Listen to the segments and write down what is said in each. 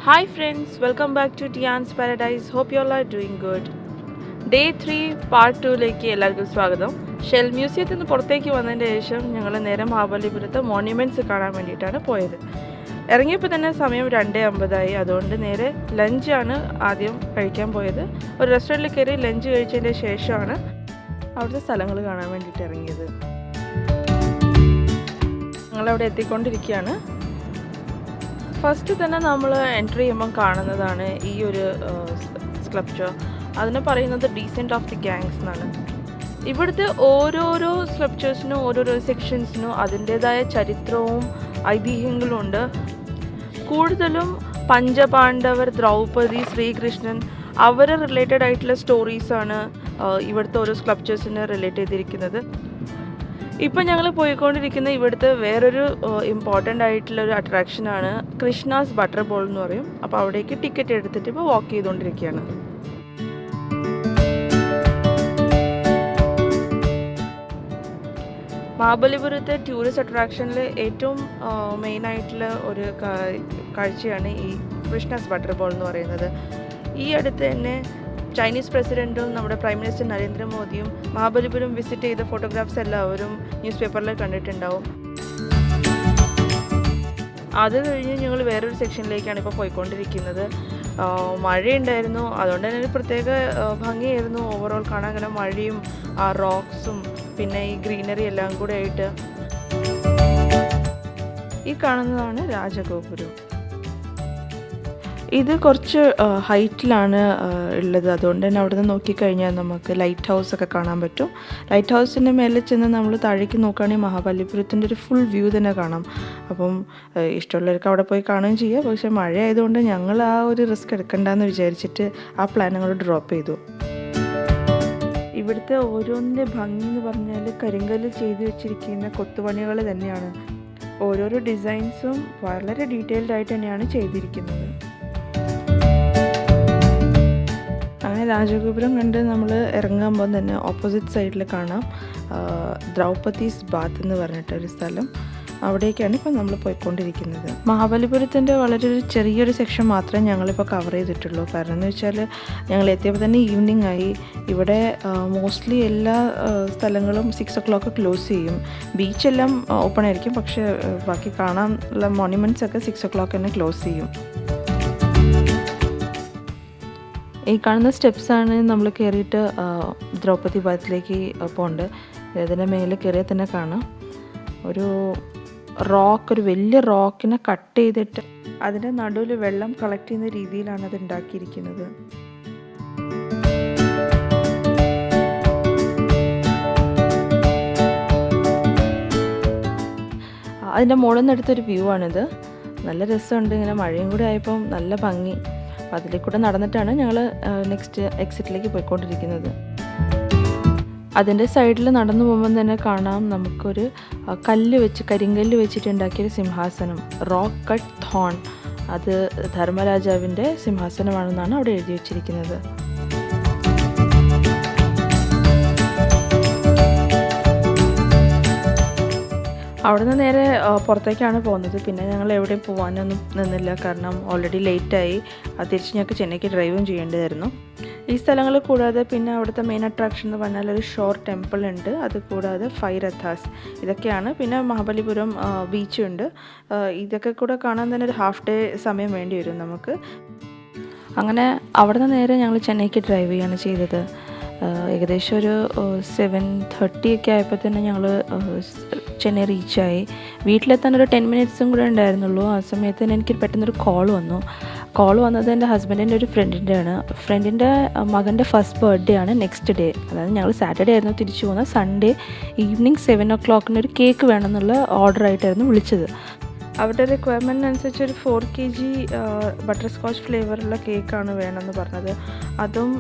Hi friends, welcome back to Tian's Paradise. Hope you all are doing good. Day 3 Part 2ലേക്ക് എല്ലാവർക്കും സ്വാഗതം. Shell മ്യൂസിയത്തിൽ നിന്ന് പുറത്തേക്ക് വന്നതിന് ശേഷം ഞങ്ങൾ നേരെ മഹാബലിപുരത്ത് മോണ്യുമെൻറ്റ്സ് കാണാൻ വേണ്ടിയിട്ടാണ് പോയത്. ഇറങ്ങിയപ്പോൾ തന്നെ സമയം 2:50 അതുകൊണ്ട് നേരെ ലഞ്ചാണ് ആദ്യം കഴിക്കാൻ പോയത്. ഒരു റെസ്റ്റോറൻറ്റിൽ കയറി ലഞ്ച് കഴിച്ചതിന് ശേഷമാണ് അവിടുത്തെ സ്ഥലങ്ങൾ കാണാൻ വേണ്ടിയിട്ട് ഇറങ്ങിയത്. ഞങ്ങളവിടെ എത്തിക്കൊണ്ടിരിക്കുകയാണ്. ഫസ്റ്റ് തന്നെ നമ്മൾ എൻട്രി ചെയ്യുമ്പം കാണുന്നതാണ് ഈ ഒരു സ്കൾപ്ചർ. അതിനെ പറയുന്നത് ഡീസെൻറ്റ് ഓഫ് ദി ഗാങ്സ് എന്നാണ്. ഇവിടുത്തെ ഓരോരോ സ്കൾപ്ചേഴ്സിനും ഓരോരോ സെക്ഷൻസിനും അതിൻ്റേതായ ചരിത്രവും ഐതിഹ്യങ്ങളും ഉണ്ട്. കൂടുതലും പഞ്ചപാണ്ഡവർ, ദ്രൗപദി, ശ്രീകൃഷ്ണൻ അവരെ റിലേറ്റഡ് ആയിട്ടുള്ള സ്റ്റോറീസാണ് ഇവിടുത്തെ ഓരോ സ്കൾപ്ചേഴ്സിന് റിലേറ്റ് ചെയ്തിരിക്കുന്നത്. ഇപ്പം ഞങ്ങൾ പോയിക്കൊണ്ടിരിക്കുന്ന ഇവിടുത്തെ വേറൊരു ഇമ്പോർട്ടൻ്റ് ആയിട്ടുള്ളൊരു അട്രാക്ഷനാണ് കൃഷ്ണാസ് ബട്ടർ ബോൾ എന്ന് പറയും. അപ്പോൾ അവിടേക്ക് ടിക്കറ്റ് എടുത്തിട്ട് ഇപ്പോൾ വാക്ക് ചെയ്തുകൊണ്ടിരിക്കുകയാണ്. മഹാബലിപുരത്തെ ടൂറിസ്റ്റ് അട്രാക്ഷനിൽ ഏറ്റവും മെയിനായിട്ടുള്ള ഒരു കാഴ്ചയാണ് ഈ കൃഷ്ണാസ് ബട്ടർ ബോൾ എന്ന് പറയുന്നത്. ഈ അടുത്ത് തന്നെ ചൈനീസ് പ്രസിഡൻറ്റും നമ്മുടെ പ്രൈം മിനിസ്റ്റർ നരേന്ദ്രമോദിയും മഹാബലിപുരം വിസിറ്റ് ചെയ്ത ഫോട്ടോഗ്രാഫ്സ് എല്ലാവരും ന്യൂസ് പേപ്പറിൽ കണ്ടിട്ടുണ്ടാവും. അത് കഴിഞ്ഞ് ഞങ്ങൾ വേറൊരു സെക്ഷനിലേക്കാണ് ഇപ്പോൾ പോയിക്കൊണ്ടിരിക്കുന്നത്. മഴയുണ്ടായിരുന്നു, അതുകൊണ്ട് തന്നെ ഒരു പ്രത്യേക ഭംഗിയായിരുന്നു ഓവറോൾ കാണാൻ. അങ്ങനെ മഴയും ആ റോക്സും പിന്നെ ഈ ഗ്രീനറി എല്ലാം കൂടെ ആയിട്ട്. ഈ കാണുന്നതാണ് രാജഗോപുരം. ഇത് കുറച്ച് ഹൈറ്റിലാണ് ഉള്ളത്, അതുകൊണ്ട് തന്നെ അവിടെ നിന്ന് നോക്കിക്കഴിഞ്ഞാൽ നമുക്ക് ലൈറ്റ് ഹൗസ് ഒക്കെ കാണാൻ പറ്റും. ലൈറ്റ് ഹൗസിൻ്റെ മേലെ ചെന്ന് നമ്മൾ താഴേക്ക് നോക്കുകയാണെങ്കിൽ മഹാബലിപുരത്തിൻ്റെ ഒരു ഫുൾ വ്യൂ തന്നെ കാണാം. അപ്പം ഇഷ്ടമുള്ളവർക്ക് അവിടെ പോയി കാണുകയും ചെയ്യാം. പക്ഷേ മഴ ആയതുകൊണ്ട് ഞങ്ങൾ ആ ഒരു റിസ്ക് എടുക്കണ്ടെന്ന് വിചാരിച്ചിട്ട് ആ പ്ലാൻ ഞങ്ങൾ ഡ്രോപ്പ് ചെയ്തു. ഇവിടുത്തെ ഓരോന്നിൻ്റെ ഭംഗി എന്ന് പറഞ്ഞാൽ കരിങ്കല്ല് ചെയ്തു വെച്ചിരിക്കുന്ന കൊത്തുപണികൾ തന്നെയാണ്. ഓരോരോ ഡിസൈൻസും വളരെ ഡീറ്റെയിൽഡ് ആയിട്ട് തന്നെയാണ് ചെയ്തിരിക്കുന്നത്. അങ്ങനെ രാജഗോപുരം കണ്ട് നമ്മൾ ഇറങ്ങുമ്പോൾ തന്നെ ഓപ്പോസിറ്റ് സൈഡിൽ കാണാം ദ്രൗപദീസ് ബാത്ത് എന്ന് പറഞ്ഞിട്ടൊരു സ്ഥലം. അവിടേക്കാണ് ഇപ്പം നമ്മൾ പോയിക്കൊണ്ടിരിക്കുന്നത്. മഹാബലിപുരത്തിൻ്റെ വളരെ ഒരു ചെറിയൊരു സെക്ഷൻ മാത്രമേ ഞങ്ങളിപ്പോൾ കവർ ചെയ്തിട്ടുള്ളൂ. കാരണം എന്ന് വെച്ചാൽ ഞങ്ങൾ എത്തിയപ്പോൾ തന്നെ ഈവനിങ് ആയി. ഇവിടെ മോസ്റ്റ്ലി എല്ലാ സ്ഥലങ്ങളും 6 o'clock ക്ലോസ് ചെയ്യും. ബീച്ചെല്ലാം ഓപ്പൺ ആയിരിക്കും, പക്ഷേ ബാക്കി കാണാനുള്ള മോണ്യുമെൻറ്റ്സ് ഒക്കെ 6 o'clock തന്നെ ക്ലോസ് ചെയ്യും. ഈ കാണുന്ന സ്റ്റെപ്സാണ് നമ്മൾ കയറിയിട്ട് ദ്രൗപദി ബാത്തിലേക്ക് പോകേണ്ടത്. ഇതിൻ്റെ മേലെ കയറിയാൽ തന്നെ കാണാം ഒരു വലിയ റോക്കിനെ കട്ട് ചെയ്തിട്ട് അതിൻ്റെ നടുവിൽ വെള്ളം കളക്ട് ചെയ്യുന്ന രീതിയിലാണ് അത് ഉണ്ടാക്കിയിരിക്കുന്നത്. അതിൻ്റെ മുകളിൽ നിന്ന് എടുത്തൊരു വ്യൂ ആണിത്. നല്ല രസമുണ്ട്. ഇങ്ങനെ മഴയും കൂടി ആയപ്പം നല്ല ഭംഗി. അപ്പോൾ അതിലേക്ക് കൂടെ നടന്നിട്ടാണ് ഞങ്ങൾ നെക്സ്റ്റ് എക്സിറ്റിലേക്ക് പോയിക്കൊണ്ടിരിക്കുന്നത്. അതിൻ്റെ സൈഡിൽ നടന്നു പോകുമ്പോൾ തന്നെ കാണാം നമുക്കൊരു കരിങ്കല്ല് വെച്ചിട്ട് ഉണ്ടാക്കിയൊരു സിംഹാസനം, റോക്കട്ട് തോൺ. അത് ധർമ്മരാജാവിൻ്റെ സിംഹാസനമാണെന്നാണ് അവിടെ എഴുതി വച്ചിരിക്കുന്നത്. അവിടെ നിന്ന് നേരെ പുറത്തേക്കാണ് പോകുന്നത്. പിന്നെ ഞങ്ങൾ എവിടെയും പോകാനൊന്നും നിന്നില്ല, കാരണം ഓൾറെഡി ലേറ്റായി. തിരിച്ച് ഞങ്ങൾക്ക് ചെന്നൈക്ക് ഡ്രൈവും ചെയ്യേണ്ടതായിരുന്നു. ഈ സ്ഥലങ്ങൾ കൂടാതെ പിന്നെ അവിടുത്തെ മെയിൻ അട്രാക്ഷൻ എന്ന് പറഞ്ഞാൽ ഒരു ഷോർ ടെമ്പിൾ ഉണ്ട്. അത് കൂടാതെ 5 രഥാസ് ഇതൊക്കെയാണ്. പിന്നെ മഹാബലിപുരം ബീച്ചുണ്ട്. ഇതൊക്കെ കൂടെ കാണാൻ തന്നെ ഒരു ഹാഫ് ഡേ സമയം വേണ്ടി വരും നമുക്ക്. അങ്ങനെ അവിടെ നിന്ന് നേരെ ഞങ്ങൾ ചെന്നൈക്ക് ഡ്രൈവ് ചെയ്യാണ് ചെയ്തത്. ഏകദേശം ഒരു 7:30 ഒക്കെ ആയപ്പോൾ തന്നെ ഞങ്ങൾ ചെന്നൈ റീച്ചായി. വീട്ടിലെത്താൻ ഒരു 10 minutes കൂടെ ഉണ്ടായിരുന്നുള്ളൂ. ആ സമയത്ത് തന്നെ എനിക്ക് പെട്ടെന്നൊരു കോൾ വന്നത് എൻ്റെ ഹസ്ബൻഡിൻ്റെ ഒരു ഫ്രണ്ടിൻ്റെ മകൻ്റെ ഫസ്റ്റ് ബർത്ത്ഡേ ആണ് നെക്സ്റ്റ് ഡേ. അതായത് ഞങ്ങൾ സാറ്റർഡേ ആയിരുന്നു തിരിച്ചു പോകുന്നത്. സൺഡേ ഈവനിങ് 7 o'clock ഒരു കേക്ക് വേണമെന്നുള്ള ഓർഡറായിട്ടായിരുന്നു വിളിച്ചത്. അവരുടെ റിക്വയർമെൻറ്റ് അനുസരിച്ച് ഒരു 4 kg ബട്ടർസ്കോച്ച് ഫ്ലേവറുള്ള കേക്കാണ് വേണമെന്ന് പറഞ്ഞത്. അതും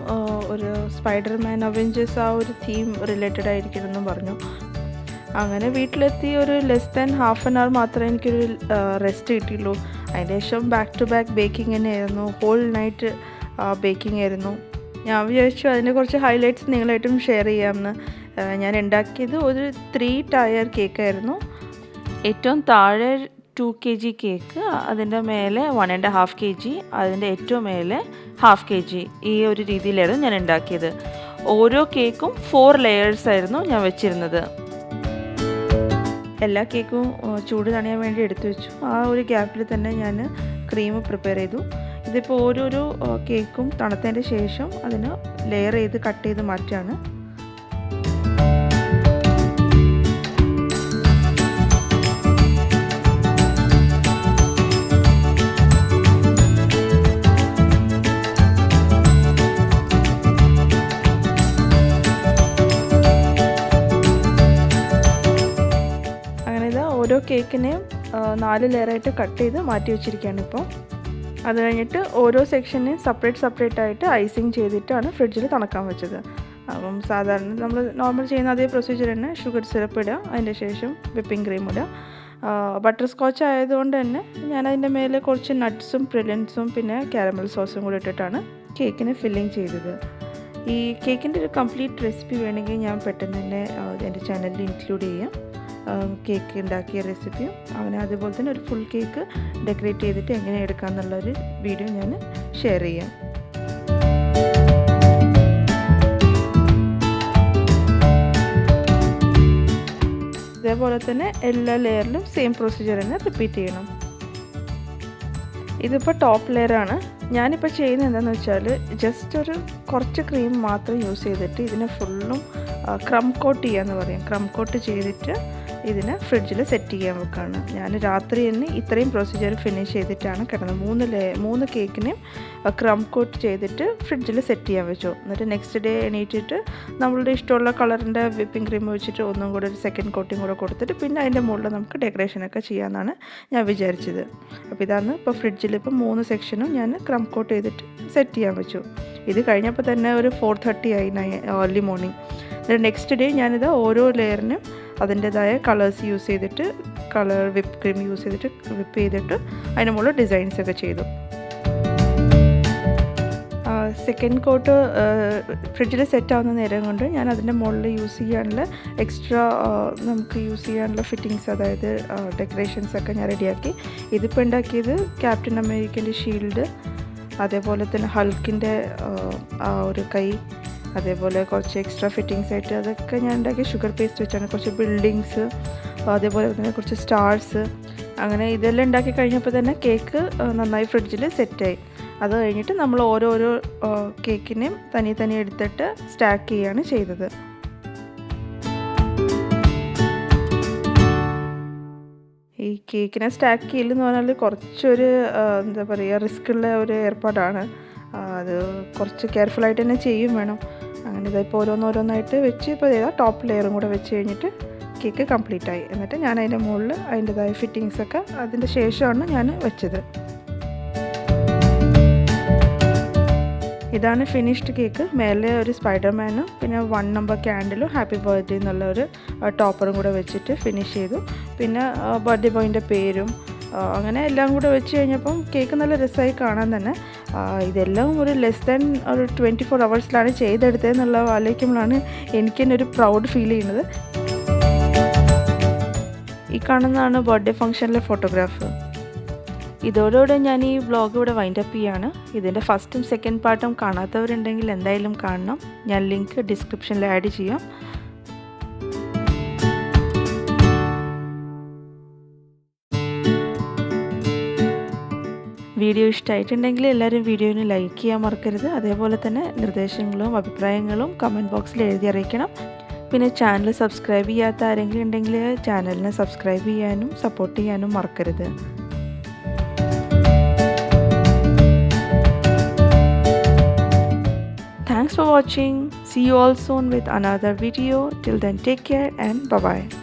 ഒരു സ്പൈഡർമാൻ, അവെഞ്ചേഴ്സ് ആ ഒരു തീം റിലേറ്റഡ് ആയിരിക്കണമെന്നും പറഞ്ഞു. അങ്ങനെ വീട്ടിലെത്തി ഒരു less than half an hour മാത്രമേ എനിക്കൊരു റെസ്റ്റ് കിട്ടിയുള്ളൂ. അതിന് ശേഷം ബാക്ക് ടു ബാക്ക് ബേക്കിംഗ് തന്നെയായിരുന്നു. ഹോൾ നൈറ്റ് ബേക്കിംഗ് ആയിരുന്നു. ഞാൻ വിചാരിച്ചു അതിൻ്റെ കുറച്ച് ഹൈലൈറ്റ്സ് നിങ്ങളായിട്ടും ഷെയർ ചെയ്യാമെന്ന്. ഞാൻ ഉണ്ടാക്കിയത് ഒരു 3 tier കേക്കായിരുന്നു. ഏറ്റവും താഴെ 2 kg കേക്ക്, അതിൻ്റെ മേലെ 1.5 kg, അതിൻ്റെ ഏറ്റവും മേലെ 1/2 kg. ഈ ഒരു രീതിയിലായിരുന്നു ഞാൻ ഉണ്ടാക്കിയത്. ഓരോ കേക്കും 4 ലെയേഴ്സ് ആയിരുന്നു ഞാൻ വെച്ചിരുന്നത്. എല്ലാ കേക്കും ചൂട് തണിയാൻ വേണ്ടി എടുത്തു വെച്ചു. ആ ഒരു ഗ്യാപ്പിൽ തന്നെ ഞാൻ ക്രീം പ്രിപ്പയർ ചെയ്തു. ഇതിപ്പോൾ ഓരോരോ കേക്കും തണുത്തതിൻ്റെ ശേഷം അതിന് ലെയർ ചെയ്ത് കട്ട് ചെയ്ത് മാറ്റുകയാണ്. ഓരോ കേക്കിനെയും 4 ലെയറായിട്ട് കട്ട് ചെയ്ത് മാറ്റി വെച്ചിരിക്കുകയാണ് ഇപ്പോൾ. അത് കഴിഞ്ഞിട്ട് ഓരോ സെക്ഷനെയും സെപ്പറേറ്റ് ആയിട്ട് ഐസിങ് ചെയ്തിട്ടാണ് ഫ്രിഡ്ജിൽ തണുക്കാൻ വെച്ചത്. അപ്പം സാധാരണ നമ്മൾ നോർമൽ ചെയ്യുന്ന അതേ പ്രൊസീജിയർ തന്നെ. ഷുഗർ സിറപ്പ് ഇടുക, അതിൻ്റെ ശേഷം വിപ്പിംഗ് ക്രീം ഇടുക. ബട്ടർ സ്കോച്ച് ആയതുകൊണ്ട് തന്നെ ഞാനതിൻ്റെ മേലെ കുറച്ച് നട്ട്സും പ്രിലൻസും പിന്നെ കാരമൽ സോസും കൂടി ഇട്ടിട്ടാണ് കേക്കിന് ഫില്ലിങ് ചെയ്തത്. ഈ കേക്കിൻ്റെ ഒരു കംപ്ലീറ്റ് റെസിപ്പി വേണമെങ്കിൽ ഞാൻ പെട്ടെന്ന് തന്നെ എൻ്റെ ചാനലിൽ ഇൻക്ലൂഡ് ചെയ്യാം. കേക്ക് ഉണ്ടാക്കിയ റെസിപ്പിയും അങ്ങനെ അതുപോലെ തന്നെ ഒരു ഫുൾ കേക്ക് ഡെക്കറേറ്റ് ചെയ്തിട്ട് എങ്ങനെ എടുക്കാം എന്നുള്ളൊരു വീഡിയോ ഞാൻ ഷെയർ ചെയ്യാം. ഇതേപോലെ തന്നെ എല്ലാ ലെയറിലും സെയിം പ്രൊസീജിയർ തന്നെ റിപ്പീറ്റ് ചെയ്യണം. ഇതിപ്പോൾ ടോപ്പ് ലെയറാണ്. ഞാനിപ്പോൾ ചെയ്യുന്നത് എന്താണെന്ന് വെച്ചാൽ ജസ്റ്റ് ഒരു കുറച്ച് ക്രീം മാത്രം യൂസ് ചെയ്തിട്ട് ഇതിനെ ഫുള്ളും ക്രം കോട്ട് ചെയ്യാന്ന് പറയും. ക്രം കോട്ട് ചെയ്തിട്ട് ഇതിനെ ഫ്രിഡ്ജിൽ സെറ്റ് ചെയ്യാൻ വെക്കുകയാണ്. ഞാൻ രാത്രി തന്നെ ഇത്രയും പ്രൊസീജിയർ ഫിനിഷ് ചെയ്തിട്ടാണ് കിടന്നത്. 3 കേക്കിനെയും ക്രം കോട്ട് ചെയ്തിട്ട് ഫ്രിഡ്ജിൽ സെറ്റ് ചെയ്യാൻ വെച്ചു. എന്നിട്ട് നെക്സ്റ്റ് ഡേ എണീറ്റിട്ട് നമ്മളുടെ ഇഷ്ടമുള്ള കളറിൻ്റെ വിപ്പിംഗ് ക്രീം വെച്ചിട്ട് ഒന്നും കൂടെ ഒരു സെക്കൻഡ് കോട്ടിങ് കൂടെ കൊടുത്തിട്ട് പിന്നെ അതിൻ്റെ മുകളിൽ നമുക്ക് ഡെക്കറേഷനൊക്കെ ചെയ്യാമെന്നാണ് ഞാൻ വിചാരിച്ചത്. അപ്പോൾ ഇതാണ് ഇപ്പോൾ ഫ്രിഡ്ജിൽ ഇപ്പോൾ 3 സെക്ഷനും ഞാൻ ക്രം കോട്ട് ചെയ്തിട്ട് സെറ്റ് ചെയ്യാൻ വെച്ചു. ഇത് കഴിഞ്ഞപ്പോൾ തന്നെ ഒരു 4:30 ആയി ഏർലി മോർണിംഗ്. എന്നിട്ട് നെക്സ്റ്റ് ഡേ ഞാനിത് ഓരോ ലെയറിനും അതിൻ്റേതായ കളേഴ്സ് യൂസ് ചെയ്തിട്ട് വിപ്പ് ക്രീം യൂസ് ചെയ്തിട്ട് വിപ്പ് ചെയ്തിട്ട് അതിന് മുകളിൽ ഡിസൈൻസ് ഒക്കെ ചെയ്തു. സെക്കൻഡ് കോട്ട് ഫ്രിഡ്ജിൽ സെറ്റ് ആവുന്ന നേരം കൊണ്ട് ഞാൻ അതിൻ്റെ മുകളിൽ യൂസ് ചെയ്യാനുള്ള എക്സ്ട്രാ നമുക്ക് യൂസ് ചെയ്യാനുള്ള ഫിറ്റിങ്സ്, അതായത് ഡെക്കറേഷൻസൊക്കെ ഞാൻ റെഡിയാക്കി. ഇതിപ്പോൾ ഉണ്ടാക്കിയത് ക്യാപ്റ്റൻ അമേരിക്കൻ്റെ ഷീൽഡ്, അതേപോലെ തന്നെ ഹൾക്കിൻ്റെ ആ ഒരു കൈ, അതേപോലെ കുറച്ച് എക്സ്ട്രാ ഫിറ്റിങ്സ് ആയിട്ട് അതൊക്കെ ഞാൻ ഉണ്ടാക്കിയ ഷുഗർ പേസ്റ്റ് വെച്ചാണ്. കുറച്ച് ബിൽഡിങ്സ്, അതേപോലെ തന്നെ കുറച്ച് സ്റ്റാർസ്, അങ്ങനെ ഇതെല്ലാം ഉണ്ടാക്കി കഴിഞ്ഞപ്പോൾ തന്നെ കേക്ക് നന്നായി ഫ്രിഡ്ജിൽ സെറ്റായി. അത് കഴിഞ്ഞിട്ട് നമ്മൾ ഓരോരോ കേക്കിനെയും തനി എടുത്തിട്ട് സ്റ്റാക്ക് ചെയ്യുകയാണ് ചെയ്തത്. ഈ കേക്കിനെ സ്റ്റാക്ക് ചെയ്യലെന്ന് പറഞ്ഞാൽ കുറച്ചൊരു എന്താ പറയുക, റിസ്ക്കുള്ള ഒരു ഏർപ്പാടാണ്. അത് കുറച്ച് കെയർഫുള്ളായിട്ട് തന്നെ ചെയ്യും വേണം. അങ്ങനെ ഇതിപ്പോൾ ഓരോന്നായിട്ട് വെച്ച് ഇപ്പോൾ ടോപ്പ് ലെയറും കൂടെ വെച്ച് കഴിഞ്ഞിട്ട് കേക്ക് കംപ്ലീറ്റ് ആയി. എന്നിട്ട് ഞാൻ അതിൻ്റെ മുകളിൽ അതിൻ്റെതായ ഫിറ്റിങ്സൊക്കെ അതിൻ്റെ ശേഷമാണ് ഞാൻ വെച്ചത്. ഇതാണ് ഫിനിഷ്ഡ് കേക്ക്. മേലെ ഒരു സ്പൈഡർമാനും പിന്നെ 1 നമ്പർ ക്യാൻഡിലും ഹാപ്പി ബർത്ത്ഡേ എന്നുള്ള ഒരു ടോപ്പറും കൂടെ വെച്ചിട്ട് ഫിനിഷ് ചെയ്തു. പിന്നെ ബർത്ത്ഡേ ബോയിൻ്റെ പേരും അങ്ങനെ എല്ലാം കൂടെ വെച്ച് കഴിഞ്ഞപ്പം കേക്ക് നല്ല രസമായി കാണാൻ തന്നെ. ഇതെല്ലാം ഒരു ലെസ് ദാൻ ഒരു 24 hours ചെയ്തെടുത്തതെന്നുള്ള ആലോചിക്കുമ്പോഴാണ് എനിക്ക് തന്നെ ഒരു പ്രൗഡ് ഫീൽ ചെയ്യുന്നത്. ഈ കാണുന്നതാണ് ബർത്ത്ഡേ ഫംഗ്ഷനിലെ ഫോട്ടോഗ്രാഫ്. ഇതോടുകൂടെ ഞാൻ ഈ വ്ളോഗ് ഇവിടെ വൈൻഡപ്പ് ചെയ്യാണ്. ഇതിൻ്റെ ഫസ്റ്റും സെക്കൻഡ് പാർട്ടും കാണാത്തവരുണ്ടെങ്കിൽ എന്തായാലും കാണണം. ഞാൻ ലിങ്ക് ഡിസ്ക്രിപ്ഷനിൽ ആഡ് ചെയ്യാം. വീഡിയോ ഇഷ്ടമായിട്ടുണ്ടെങ്കിൽ എല്ലാവരും വീഡിയോന് ലൈക്ക് ചെയ്യാൻ മറക്കരുത്. അതേപോലെ തന്നെ നിർദ്ദേശങ്ങളും അഭിപ്രായങ്ങളും കമൻറ്റ് ബോക്സിൽ എഴുതി അറിയിക്കണം. പിന്നെ ചാനൽ സബ്സ്ക്രൈബ് ചെയ്യാത്ത ആരെങ്കിലും ഉണ്ടെങ്കിൽ ചാനലിനെ സബ്സ്ക്രൈബ് ചെയ്യാനും സപ്പോർട്ട് ചെയ്യാനും മറക്കരുത്. Thanks for watching. See you all soon with another video. Till then, take care and bye-bye.